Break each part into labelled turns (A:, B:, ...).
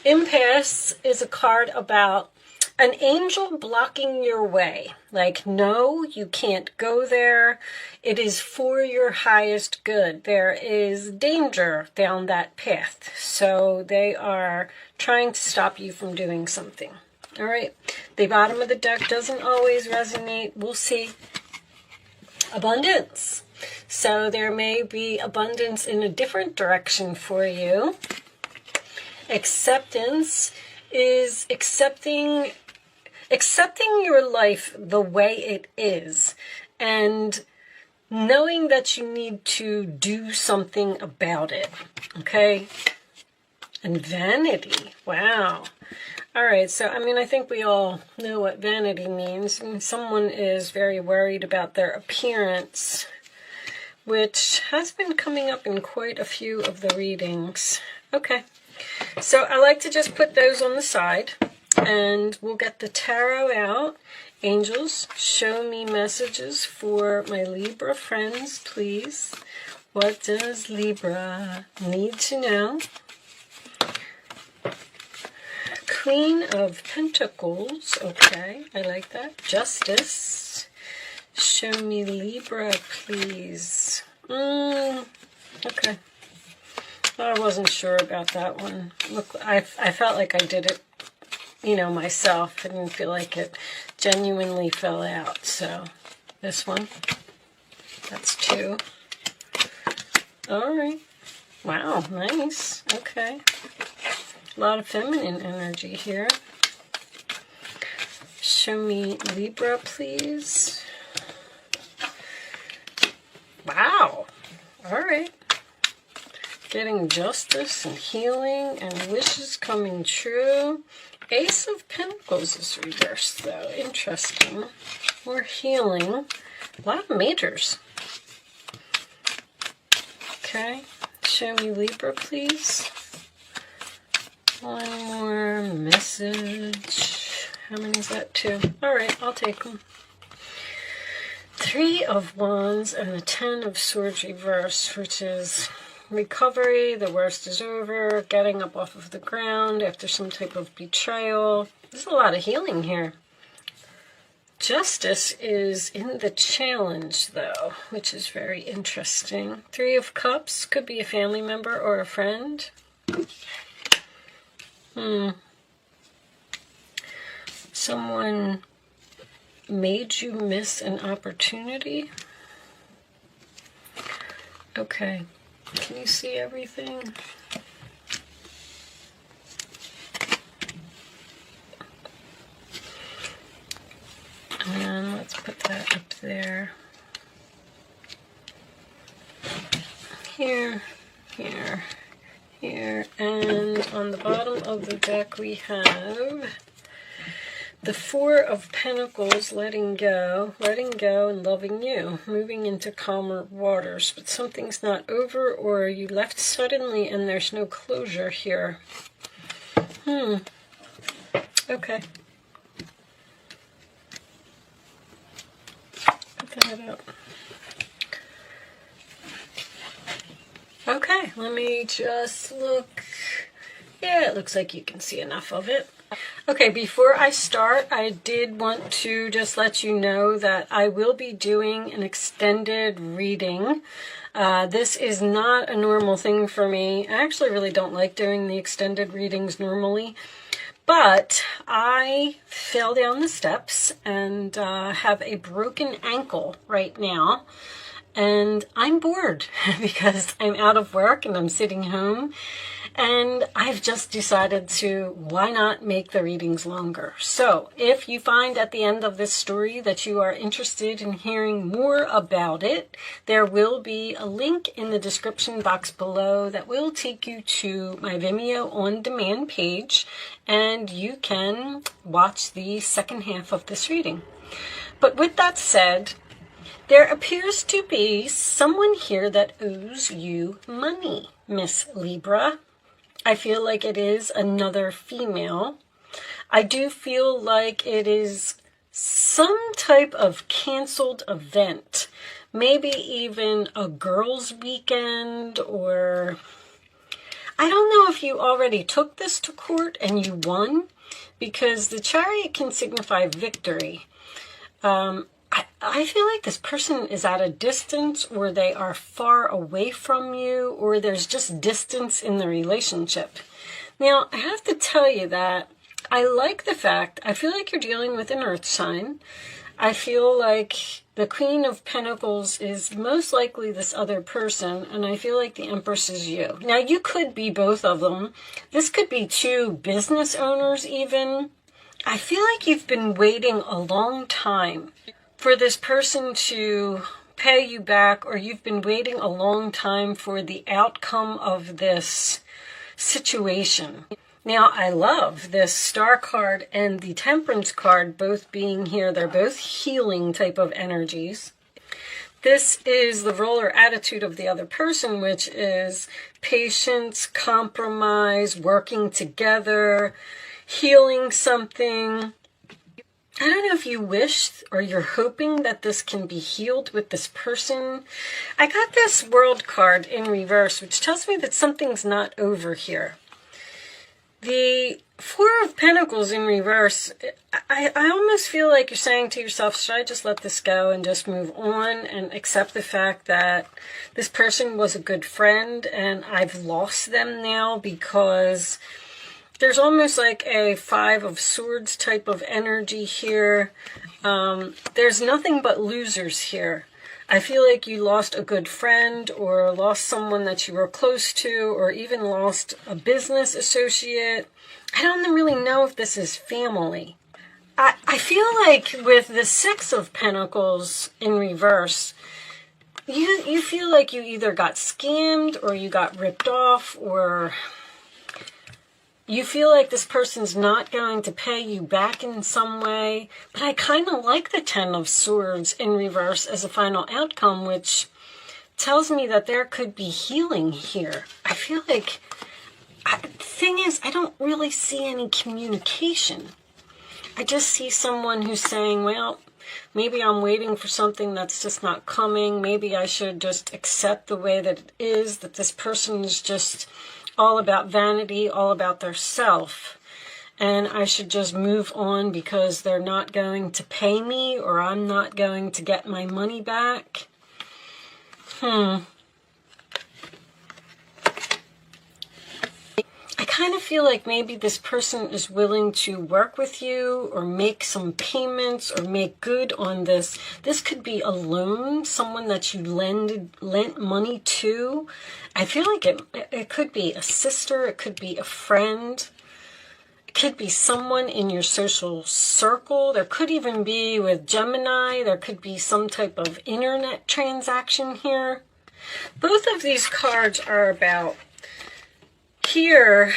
A: Impasse is a card about an angel blocking your way. Like, no, you can't go there. It is for your highest good. There is danger down that path. So they are trying to stop you from doing something. All right. The bottom of the deck doesn't always resonate. We'll see. Abundance. So there may be abundance in a different direction for you. Acceptance is accepting your life the way it is and knowing that you need to do something about it. Okay? And vanity. Wow. All right, so I think we all know what vanity means. Someone is very worried about their appearance, which has been coming up in quite a few of the readings. Okay. So I like to just put those on the side, and we'll get the tarot out. Angels, show me messages for my Libra friends, please. What does Libra need to know? Queen of Pentacles. Okay, I like that. Justice. Show me Libra, please. Okay. I wasn't sure about that one. Look, I felt like I did it, myself. I didn't feel like it genuinely fell out. So, this one. That's 2. All right. Wow, nice. Okay. A lot of feminine energy here. Show me Libra, please. Wow. All right. Getting justice and healing and wishes coming true. Ace of Pentacles is reversed, though. Interesting. More healing. A lot of majors. Okay. Show me Libra, please. One more message. How many is that? 2. All right, I'll take them. 3 of Wands and the 10 of Swords reversed, which is recovery, the worst is over, getting up off of the ground after some type of betrayal. There's a lot of healing here. Justice is in the challenge, though, which is very interesting. 3 of Cups could be a family member or a friend. Someone made you miss an opportunity. Okay. Can you see everything? And let's put that up there. Here, here, here. And on the bottom of the deck we have the 4 of Pentacles, letting go and loving you, moving into calmer waters. But something's not over, or you left suddenly and there's no closure here. Okay. Put that up. Okay, let me just look. Yeah, it looks like you can see enough of it. Okay, before I start, I did want to just let you know that I will be doing an extended reading. This is not a normal thing for me. I actually really don't like doing the extended readings normally, but I fell down the steps and have a broken ankle right now. And I'm bored because I'm out of work and I'm sitting home. And I've just decided to, why not make the readings longer? So if you find at the end of this story that you are interested in hearing more about it, there will be a link in the description box below that will take you to my Vimeo on demand page, and you can watch the second half of this reading. But with that said, there appears to be someone here that owes you money, Miss Libra. I feel like it is another female. I do feel like it is some type of canceled event. Maybe even a girls' weekend, or I don't know if you already took this to court and you won, because the Chariot can signify victory. I feel like this person is at a distance, or they are far away from you, or there's just distance in the relationship. Now, I have to tell you that I like the fact, I feel like you're dealing with an earth sign. I feel like the Queen of Pentacles is most likely this other person, and I feel like the Empress is you. Now, you could be both of them. This could be two business owners even. I feel like you've been waiting a long time for this person to pay you back, or you've been waiting a long time for the outcome of this situation. Now, I love this Star card and the Temperance card both being here. They're both healing type of energies. This is the role or attitude of the other person, which is patience, compromise, working together, healing something. I don't know if you wish or you're hoping that this can be healed with this person. I got this World card in reverse, which tells me that something's not over here. The Four of Pentacles in reverse, I almost feel like you're saying to yourself, should I just let this go and just move on and accept the fact that this person was a good friend and I've lost them now, because there's almost like a Five of Swords type of energy here. There's nothing but losers here. I feel like you lost a good friend, or lost someone that you were close to, or even lost a business associate. I don't really know if this is family. I feel like with the Six of Pentacles in reverse, you feel like you either got scammed or you got ripped off, or you feel like this person's not going to pay you back in some way. But I kind of like the Ten of Swords in reverse as a final outcome, which tells me that there could be healing here. I feel like, the thing is, I don't really see any communication. I just see someone who's saying, well, maybe I'm waiting for something that's just not coming. Maybe I should just accept the way that it is, that this person is just all about vanity, all about their self, and I should just move on because they're not going to pay me, or I'm not going to get my money back. I kind of feel like maybe this person is willing to work with you, or make some payments, or make good on this. This could be a loan, someone that you lent money to. I feel like it could be a sister, it could be a friend, it could be someone in your social circle. There could even be, with Gemini, there could be some type of internet transaction here. Both of these cards are about, here,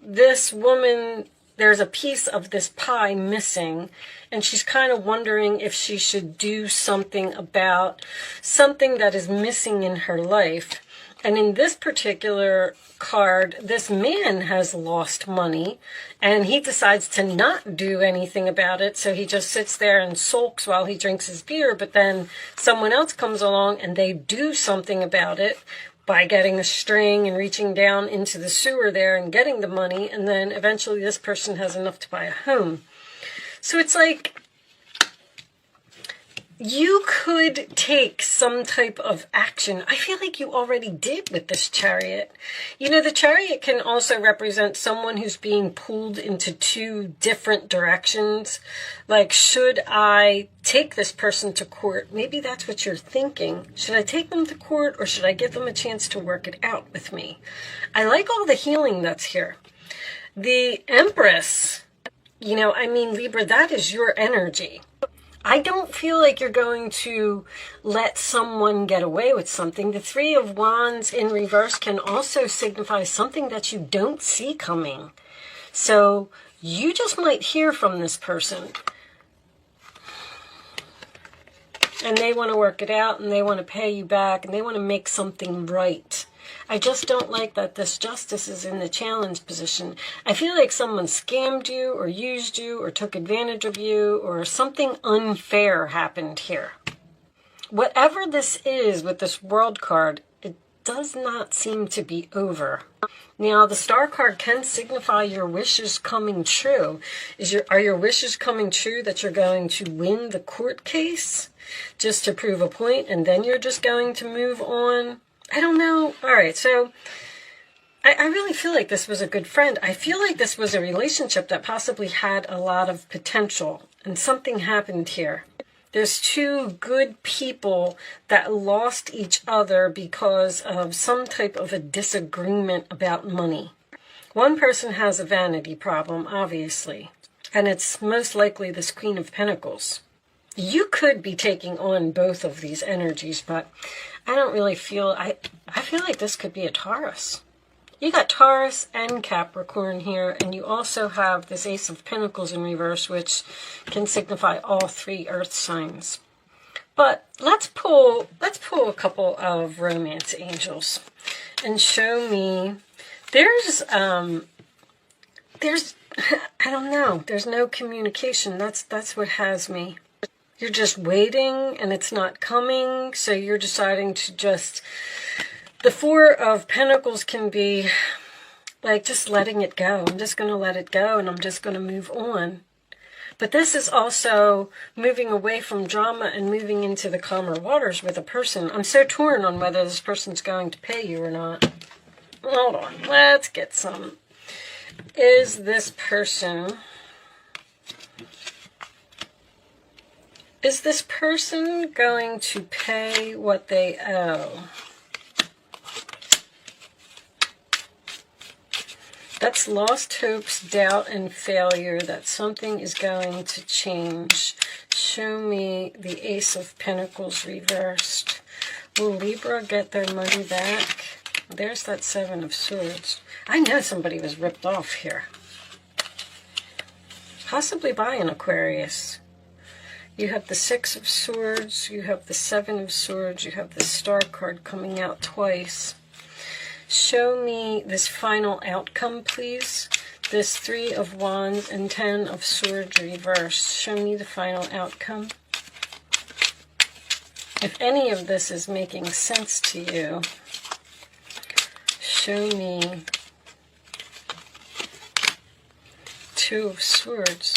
A: this woman, there's a piece of this pie missing, and she's kind of wondering if she should do something about something that is missing in her life. And in this particular card, this man has lost money, and he decides to not do anything about it. So he just sits there and sulks while he drinks his beer. But then someone else comes along and they do something about it by getting a string and reaching down into the sewer there and getting the money. And then eventually this person has enough to buy a home. So it's like, you could take some type of action. I feel like you already did with this Chariot. You know, the Chariot can also represent someone who's being pulled into two different directions. Like, should I take this person to court? Maybe that's what you're thinking. Should I take them to court, or should I give them a chance to work it out with me? I like all the healing that's here. The Empress, you know, I mean, Libra, that is your energy. I don't feel like you're going to let someone get away with something. The Three of Wands in reverse can also signify something that you don't see coming. So you just might hear from this person, and they want to work it out, and they want to pay you back, and they want to make something right. I just don't like that this Justice is in the challenge position. I feel like someone scammed you, or used you, or took advantage of you, or something unfair happened here. Whatever this is with this World card, does not seem to be over. Now, the Star card can signify your wishes coming true. Are your wishes coming true that you're going to win the court case just to prove a point, and then you're just going to move on? I don't know. All right, so I really feel like this was a good friend. I feel like this was a relationship that possibly had a lot of potential, and something happened here. There's two good people that lost each other because of some type of a disagreement about money. One person has a vanity problem, obviously, and it's most likely this Queen of Pentacles. You could be taking on both of these energies, but I don't really feel, I feel like this could be a Taurus. You got Taurus and Capricorn here, and you also have this Ace of Pentacles in reverse, which can signify all three earth signs. But let's pull a couple of romance angels and show me. There's I don't know. There's no communication. That's what has me. You're just waiting and it's not coming, so you're deciding to just. The Four of Pentacles can be like just letting it go. I'm just going to let it go and I'm just going to move on. But this is also moving away from drama and moving into the calmer waters with a person. I'm so torn on whether this person's going to pay you or not. Hold on. Let's get some. Is this person going to pay what they owe? That's lost hopes, doubt, and failure, that something is going to change. Show me the Ace of Pentacles reversed. Will Libra get their money back? There's that Seven of Swords. I know somebody was ripped off here. Possibly by an Aquarius. You have the Six of Swords, you have the Seven of Swords, you have the Star card coming out twice. Show me this final outcome, please. This Three of Wands and Ten of Swords reversed. Show me the final outcome. If any of this is making sense to you, show me Two of Swords.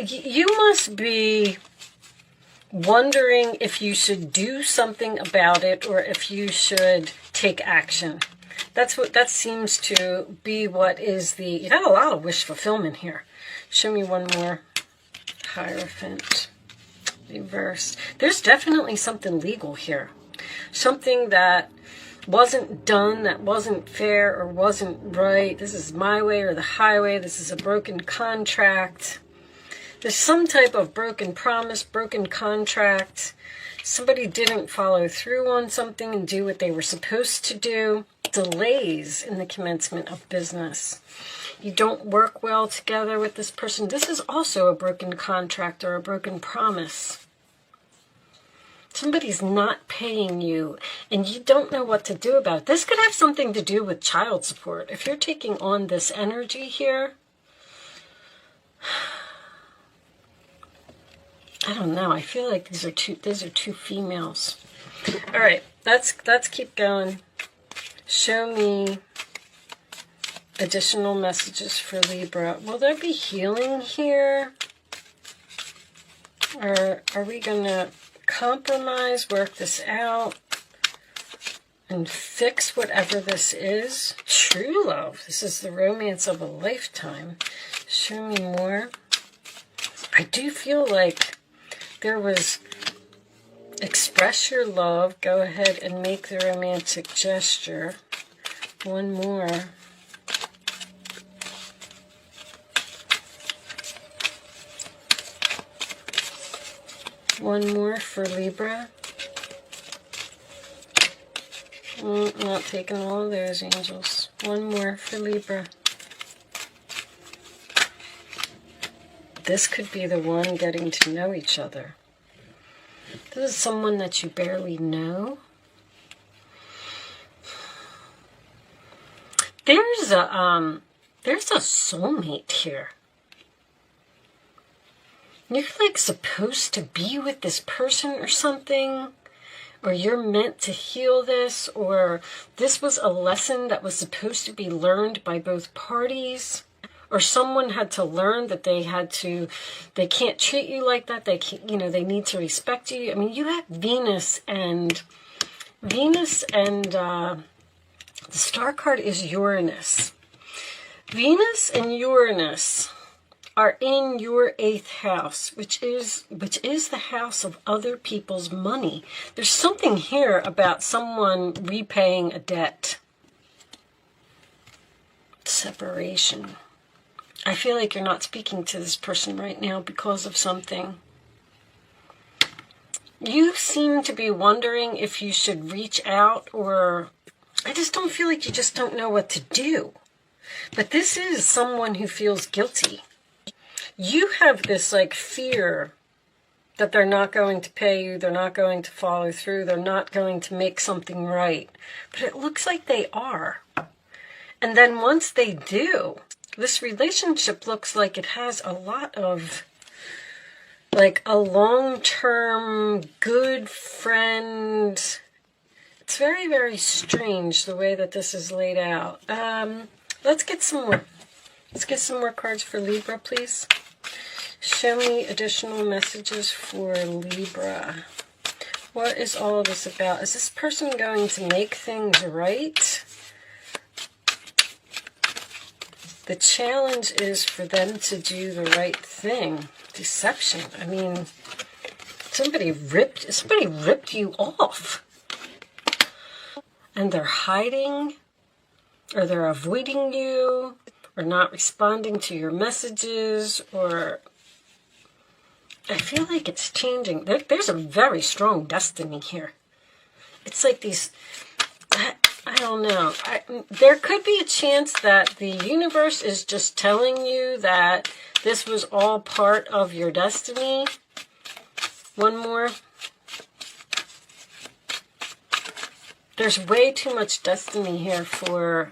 A: You must be wondering if you should do something about it or if you should take action. That seems to be what is the. You got a lot of wish fulfillment here. Show me one more. Hierophant reversed. There's definitely something legal here. Something that wasn't done, that wasn't fair or wasn't right. This is my way or the highway. This is a broken contract. There's some type of broken promise, broken contract. Somebody didn't follow through on something and do what they were supposed to do. Delays in the commencement of business. You don't work well together with this person. This is also a broken contract or a broken promise. Somebody's not paying you and you don't know what to do about it. This could have something to do with child support. If you're taking on this energy here, I don't know. I feel like these are two females. All right, let's keep going. Show me additional messages for Libra. Will there be healing here? Or are we going to compromise, work this out, and fix whatever this is? True love. This is the romance of a lifetime. Show me more. I do feel like there was express your love. Go ahead and make the romantic gesture. One more. One more for Libra. Not taking all of those, angels. One more for Libra. This could be the one getting to know each other. This is someone that you barely know. There's a soulmate here. You're like supposed to be with this person or something, or you're meant to heal this, or this was a lesson that was supposed to be learned by both parties, or someone had to learn that they can't treat you like that. They can't, they need to respect you. I mean, you have Venus and the star card is Uranus. Venus and Uranus are in your 8th house, which is the house of other people's money. There's something here about someone repaying a debt. Separation. I feel like you're not speaking to this person right now because of something. You seem to be wondering if you should reach out, or I just don't feel like you just don't know what to do. But this is someone who feels guilty. You have this like fear that they're not going to pay you, they're not going to follow through, they're not going to make something right. But it looks like they are. And then once they do, this relationship looks like it has a lot of, like, a long-term good friend. It's very, very strange the way that this is laid out. Let's get some more. Let's get some more cards for Libra, please. Show me additional messages for Libra. What is all of this about? Is this person going to make things right? The challenge is for them to do the right thing. Deception. I mean, somebody ripped you off. And they're hiding, or they're avoiding you, or not responding to your messages, or I feel like it's changing. There's a very strong destiny here. It's like these, I don't know. There could be a chance that the universe is just telling you that this was all part of your destiny. One more. There's way too much destiny here for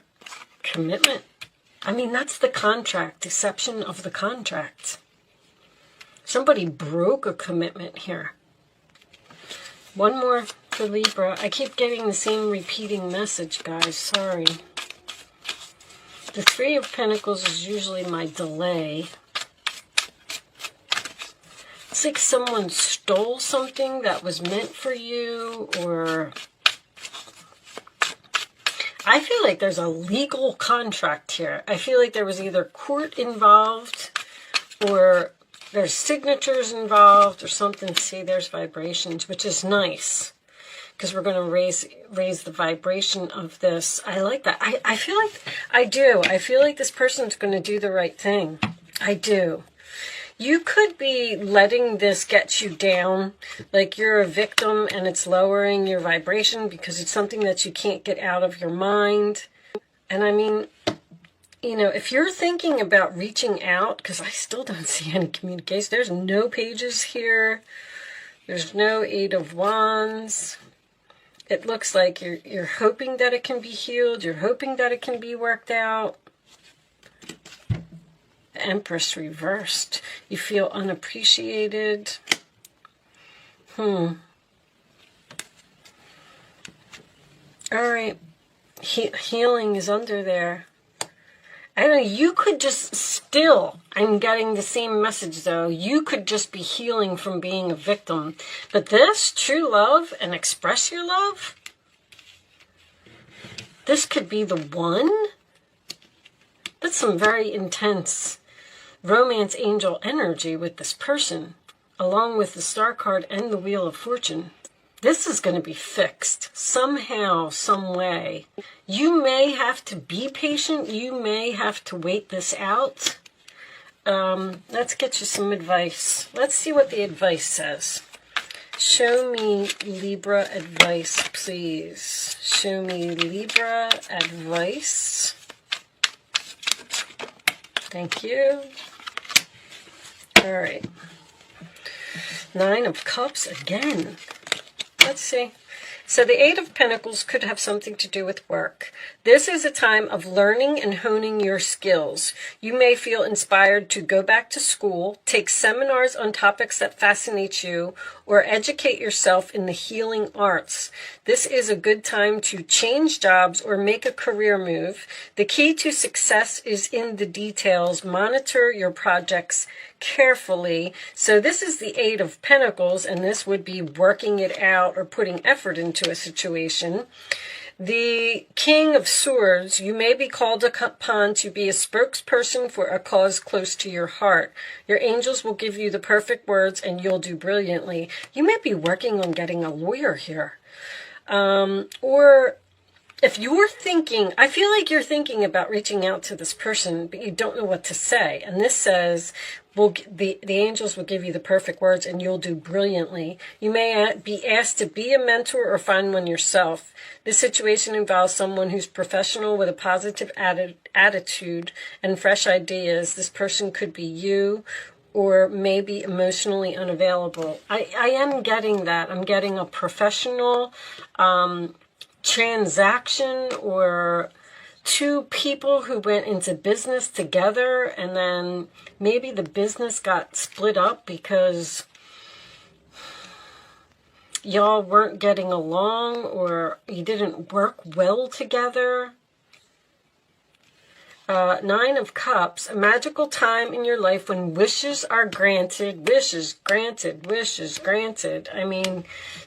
A: commitment. I mean, that's the contract, deception of the contract. Somebody broke a commitment here. One more for Libra. I keep getting the same repeating message, guys. Sorry. The Three of Pentacles is usually my delay. It's like someone stole something that was meant for you, or I feel like there's a legal contract here. I feel like there was either court involved, or there's signatures involved, or something. See, there's vibrations, which is nice, because we're going to raise the vibration of this. I like that. I feel like, I do. I feel like this person's going to do the right thing. I do. You could be letting this get you down, like you're a victim and it's lowering your vibration because it's something that you can't get out of your mind. And I mean, if you're thinking about reaching out, because I still don't see any communication. There's no pages here. There's no Eight of Wands. It looks like you're hoping that it can be healed. You're hoping that it can be worked out. Empress reversed. You feel unappreciated. All right. Healing is under there. I don't know. You could just still, I'm getting the same message though. You could just be healing from being a victim. But this, true love and express your love, this could be the one. That's some very intense romance angel energy with this person, along with the Star card and the Wheel of Fortune. This is going to be fixed somehow, some way. You may have to be patient. You may have to wait this out. Let's get you some advice. Let's see what the advice says. Show me Libra advice, please. Show me Libra advice. Thank you. All right. Nine of Cups again. Let's see. So the Eight of Pentacles could have something to do with work. This is a time of learning and honing your skills. You may feel inspired to go back to school, take seminars on topics that fascinate you, or educate yourself in the healing arts. This is a good time to change jobs or make a career move. The key to success is in the details. Monitor your projects carefully. So this is the Eight of Pentacles, and this would be working it out or putting effort into a situation. The King of Swords, you may be called upon to be a spokesperson for a cause close to your heart. Your angels will give you the perfect words and you'll do brilliantly. You may be working on getting a lawyer here. Or if you're thinking, I feel like you're thinking about reaching out to this person, but you don't know what to say. And this says, the angels will give you the perfect words and you'll do brilliantly. You may be asked to be a mentor or find one yourself. This situation involves someone who's professional with a positive attitude and fresh ideas. This person could be you, or maybe emotionally unavailable. I am getting that. I'm getting a professional transaction, or two people who went into business together and then maybe the business got split up because y'all weren't getting along or you didn't work well together. Nine of Cups, a magical time in your life when wishes are granted, wishes granted, wishes granted. I mean,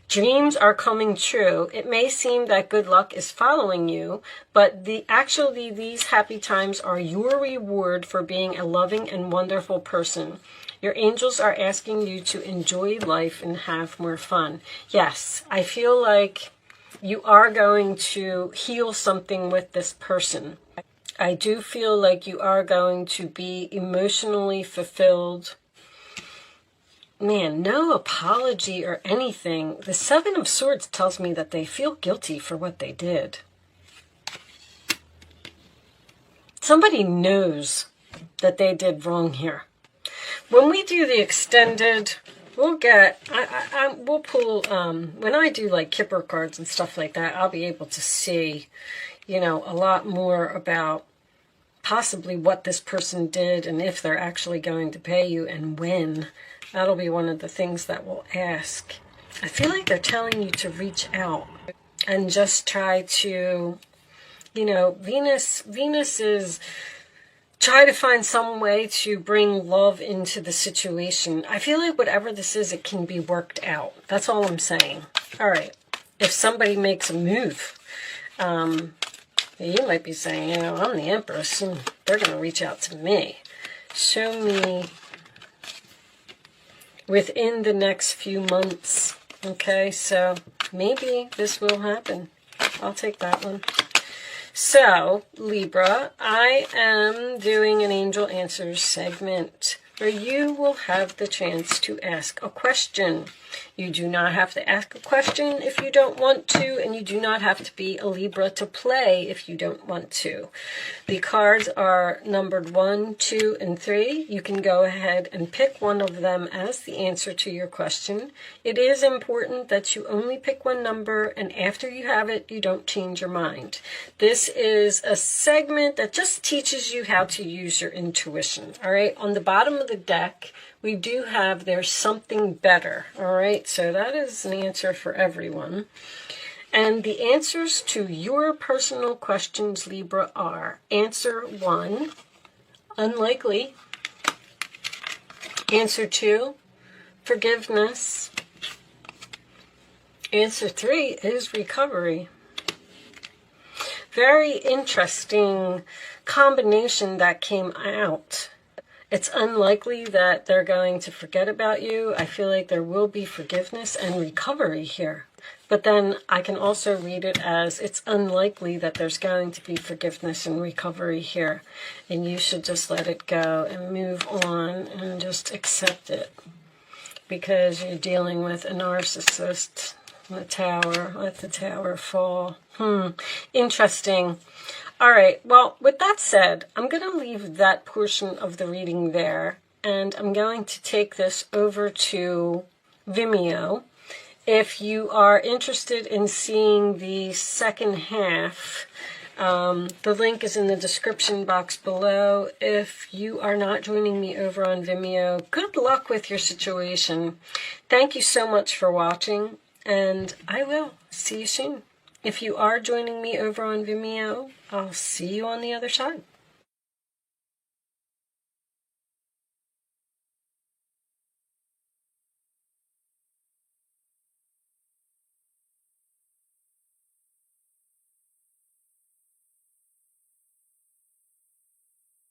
A: dreams are coming true. It may seem that good luck is following you, but actually these happy times are your reward for being a loving and wonderful person. Your angels are asking you to enjoy life and have more fun. Yes, I feel like you are going to heal something with this person. I do feel like you are going to be emotionally fulfilled. Man, no apology or anything. The Seven of Swords tells me that they feel guilty for what they did. Somebody knows that they did wrong here. When we do the extended, we'll get, we'll pull, when I do like Kipper cards and stuff like that, I'll be able to see, you know, a lot more about possibly what this person did and if they're actually going to pay you and when. That'll be one of the things that we'll ask. I feel like they're telling you to reach out and just try to, you know, Venus is try to find some way to bring love into the situation. I feel like whatever this is, it can be worked out. That's all I'm saying. All right. If somebody makes a move, you might be saying, you know, I'm the Empress and they're going to reach out to me. Show me within the next few months. Okay, so maybe this will happen. I'll take that one. So, Libra, I am doing an Angel Answers segment where you will have the chance to ask a question. You do not have to ask a question if you don't want to, and you do not have to be a Libra to play if you don't want to. The cards are numbered 1, 2, and 3. You can go ahead and pick one of them as the answer to your question. It is important that you only pick one number, and after you have it, you don't change your mind. This is a segment that just teaches you how to use your intuition. All right, on the bottom of the deck, we do have there's something better. All right, so that is an answer for everyone. And the answers to your personal questions, Libra, are answer 1, unlikely. Answer 2, forgiveness. Answer 3 is recovery. Very interesting combination that came out. It's unlikely that they're going to forget about you. I feel like there will be forgiveness and recovery here. But then I can also read it as it's unlikely that there's going to be forgiveness and recovery here. And you should just let it go and move on and just accept it. Because you're dealing with a narcissist. The Tower. Let the Tower fall. Interesting. All right, well, with that said, I'm going to leave that portion of the reading there, and I'm going to take this over to Vimeo, If you are interested in seeing the second half, the link is in the description box below. If you are not joining me over on Vimeo, good luck with your situation. Thank you so much for watching, and I will see you soon. If you are joining me over on Vimeo, I'll see you on the other side.